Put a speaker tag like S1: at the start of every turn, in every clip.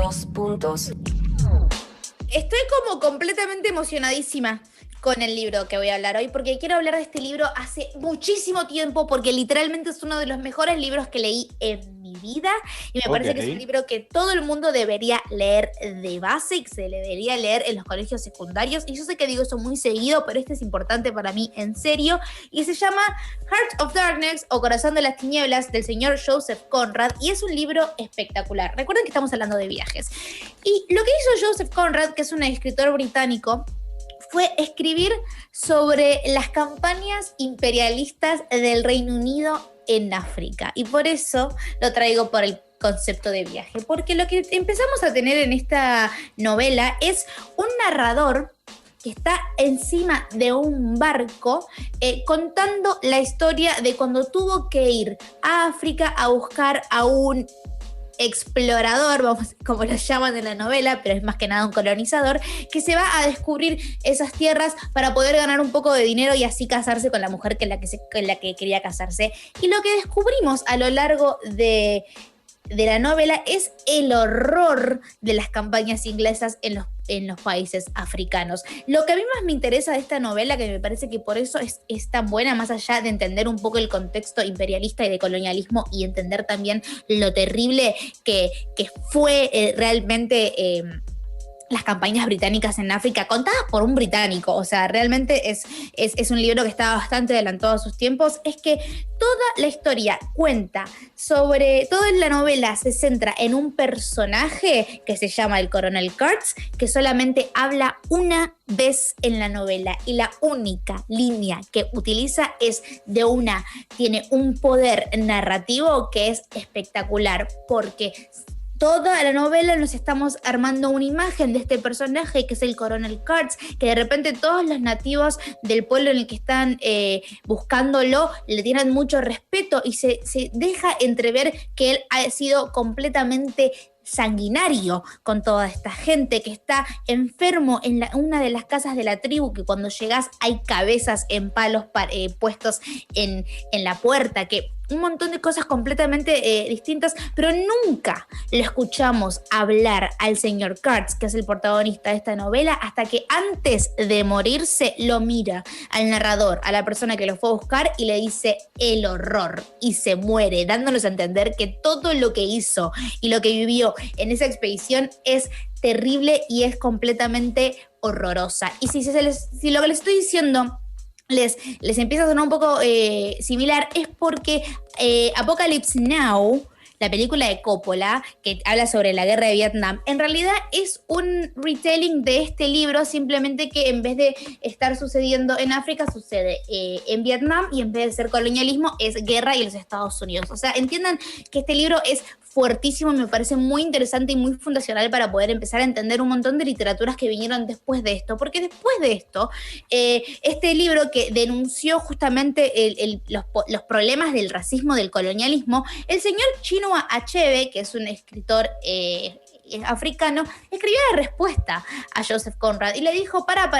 S1: Dos puntos.
S2: Estoy como completamente emocionadísima con el libro que voy a hablar hoy, porque quiero hablar de este libro hace muchísimo tiempo, porque literalmente es uno de los mejores libros que leí en mi vida, y me parece que es un libro que todo el mundo debería leer de base, y se debería leer en los colegios secundarios, y yo sé que digo eso muy seguido, pero este es importante para mí en serio, y se llama Heart of Darkness, o Corazón de las Tinieblas, del señor Joseph Conrad, y es un libro espectacular. Recuerden que estamos hablando de viajes. Y lo que hizo Joseph Conrad, que es un escritor británico, fue escribir sobre las campañas imperialistas del Reino Unido en África. Y por eso lo traigo por el concepto de viaje. Porque lo que empezamos a tener en esta novela es un narrador que está encima de un barco contando la historia de cuando tuvo que ir a África a buscar a un explorador, vamos, como lo llaman en la novela, pero es más que nada un colonizador, que se va a descubrir esas tierras para poder ganar un poco de dinero y así casarse con la mujer con la que quería casarse. Y lo que descubrimos a lo largo de la novela es el horror de las campañas inglesas en los países africanos. Lo que a mí más me interesa de esta novela, que me parece que por eso es tan buena, más allá de entender un poco el contexto imperialista y de colonialismo y entender también lo terrible que fue realmente las campañas británicas en África, contadas por un británico, o sea, realmente es un libro que está bastante adelantado a sus tiempos, es que toda la historia cuenta sobre, toda la novela se centra en un personaje que se llama el Coronel Kurtz, que solamente habla una vez en la novela, y la única línea que utiliza tiene un poder narrativo que es espectacular, porque toda la novela nos estamos armando una imagen de este personaje que es el Coronel Kurtz, que de repente todos los nativos del pueblo en el que están buscándolo le tienen mucho respeto, y se deja entrever que él ha sido completamente sanguinario con toda esta gente, que está enfermo en una de las casas de la tribu, que cuando llegas hay cabezas en palos puestos en la puerta, que un montón de cosas completamente distintas, pero nunca lo escuchamos hablar al señor Kurtz, que es el protagonista de esta novela, hasta que antes de morirse lo mira al narrador, a la persona que lo fue a buscar, y le dice el horror, y se muere, dándonos a entender que todo lo que hizo y lo que vivió en esa expedición es terrible y es completamente horrorosa. Y si lo que les estoy diciendo les empieza a sonar un poco similar, es porque Apocalypse Now, la película de Coppola, que habla sobre la guerra de Vietnam, en realidad es un retelling de este libro, simplemente que en vez de estar sucediendo en África, sucede en Vietnam, y en vez de ser colonialismo, es guerra y los Estados Unidos. O sea, entiendan que este libro es fuertísimo, me parece muy interesante y muy fundacional para poder empezar a entender un montón de literaturas que vinieron después de esto, porque después de esto, este libro que denunció justamente los problemas del racismo, del colonialismo, el señor Chinua Achebe, que es un escritor africano, escribió la respuesta a Joseph Conrad y le dijo, para,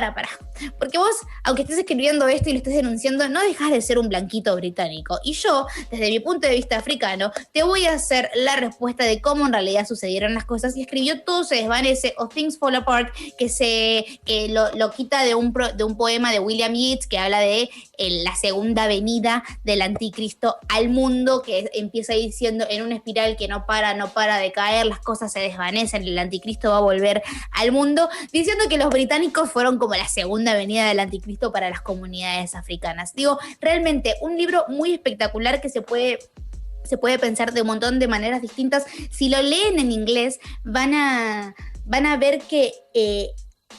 S2: porque vos, aunque estés escribiendo esto y lo estés denunciando, no dejas de ser un blanquito británico, y yo, desde mi punto de vista africano, te voy a hacer la respuesta de cómo en realidad sucedieron las cosas. Y escribió Todo se desvanece, o Things Fall Apart, que lo quita de un poema de William Yeats, que habla de la segunda venida del anticristo al mundo, que empieza diciendo en una espiral que no para de caer, las cosas se desvanecen, el anticristo va a volver al mundo, diciendo que los británicos fueron como la segunda venida del anticristo para las comunidades africanas. Digo, realmente un libro muy espectacular que se puede pensar de un montón de maneras distintas. Si lo leen en inglés, van a ver que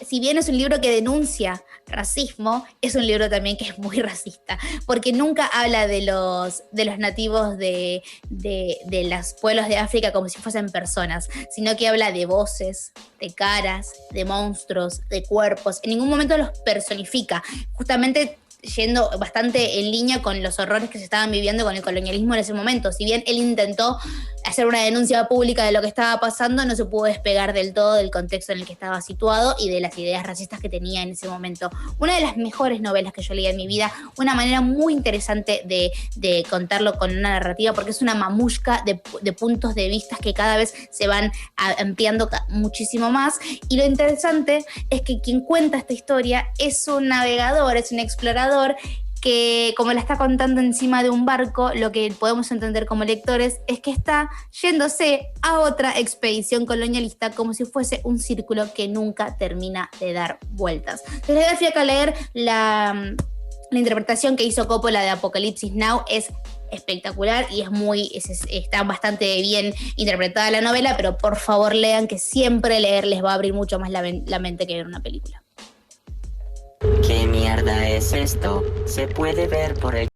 S2: si bien es un libro que denuncia racismo, es un libro también que es muy racista, porque nunca habla de los nativos de los pueblos de África como si fuesen personas, sino que habla de voces, de caras, de monstruos, de cuerpos. En ningún momento los personifica, justamente yendo bastante en línea con los horrores que se estaban viviendo con el colonialismo en ese momento. Si bien él intentó hacer una denuncia pública de lo que estaba pasando, no se pudo despegar del todo del contexto en el que estaba situado y de las ideas racistas que tenía en ese momento. Una de las mejores novelas que yo leí en mi vida, una manera muy interesante de contarlo con una narrativa, porque es una mamushka de puntos de vista que cada vez se van ampliando muchísimo más. Y lo interesante es que quien cuenta esta historia es un navegador, es un explorador que, como la está contando encima de un barco, lo que podemos entender como lectores es que está yéndose a otra expedición colonialista como si fuese un círculo que nunca termina de dar vueltas. Entonces, fui acá a leer la interpretación que hizo Coppola de Apocalipsis Now. Es espectacular y está bastante bien interpretada la novela, pero por favor lean, que siempre leer les va a abrir mucho más la mente que ver una película.
S1: ¿Qué mierda es esto? Se puede ver por el